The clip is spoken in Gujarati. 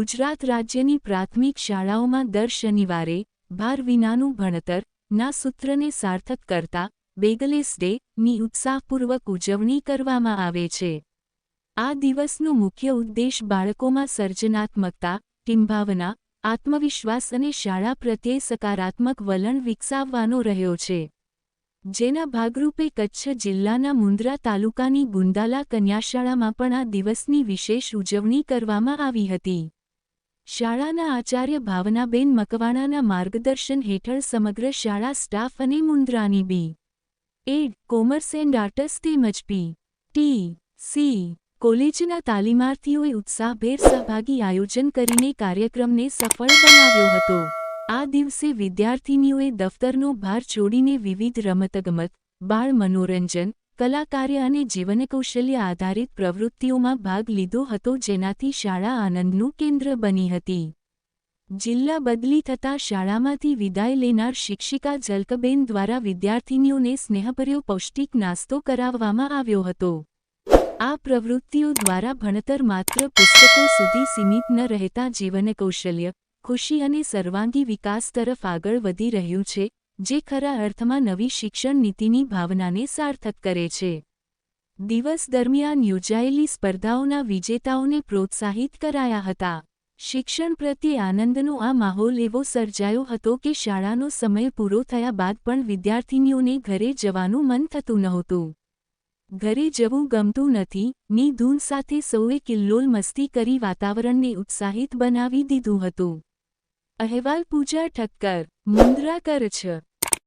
ગુજરાત રાજ્યની પ્રાથમિક શાળાઓમાં દર શનિવારે ભાર વિનાનું ભણતર ના સૂત્રને સાર્થક કરતા બેગલેસ ડે ની ઉત્સાહપૂર્વક ઉજવણી કરવામાં આવે છે। આ દિવસનો મુખ્ય ઉદ્દેશ બાળકોમાં સર્જનાત્મકતા, ટીમભાવના, આત્મવિશ્વાસ અને શાળા પ્રત્યે સકારાત્મક વલણ વિકસાવવાનો રહ્યો છે। જેના ભાગરૂપે કચ્છ જિલ્લાના મુન્દ્રા તાલુકાની ગુંદાલા કન્યાશાળામાં પણ આ દિવસની વિશેષ ઉજવણી કરવામાં આવી હતી। શાળાના આચાર્ય ભાવનાબેન મકવાણાના માર્ગદર્શન હેઠળ સમગ્ર શાળા સ્ટાફ અને મુન્દ્રાની બી.એડ. કોમર્સ એન્ડ આર્ટસ તેમજ પી.ટી.સી. કોલેજના તાલીમાર્થીઓએ ઉત્સાહભેર સહભાગી આયોજન કરીને કાર્યક્રમને સફળ બનાવ્યો હતો। આ દિવસે વિદ્યાર્થિનીઓએ દફતરનો ભાર છોડીને વિવિધ રમતગમત, બાળ મનોરંજન, કલાકાર્ય અને જીવનકૌશલ્ય આધારિત પ્રવૃત્તિઓમાં ભાગ લીધો હતો, જેનાથી શાળા આનંદનું કેન્દ્ર બની હતી। જિલ્લા બદલી થતાં શાળામાંથી વિદાય લેનાર શિક્ષિકા ઝલકબેન દ્વારા વિદ્યાર્થિનીઓને સ્નેહભર્યો પૌષ્ટિક નાસ્તો કરાવવામાં આવ્યો હતો। આ પ્રવૃત્તિઓ દ્વારા ભણતર માત્ર પુસ્તકો સુધી સીમિત ન રહેતા જીવનકૌશલ્ય, ખુશી અને સર્વાંગી વિકાસ તરફ આગળ વધી રહ્યું છે, જે ખરા અર્થમાં નવી શિક્ષણ નીતિની ભાવનાને સાર્થક કરે છે। દિવસ દરમિયાન યોજાયેલી સ્પર્ધાઓના વિજેતાઓને પ્રોત્સાહિત કરાયા હતા। શિક્ષણ પ્રત્યે આનંદનો આ માહોલ એવો સર્જાયો હતો કે શાળાનો સમય પૂરો થયા બાદ પણ વિદ્યાર્થિનીઓને ઘરે જવાનું મન થતું નહોતું। ઘરે જવું ગમતું નથી ની ધૂન સાથે સૌએ કિલ્લોલ મસ્તી કરી વાતાવરણને ઉત્સાહિત બનાવી દીધું હતું। અહેવાલ પૂજા ઠક્કર, મુન્દ્રા, કચ્છ।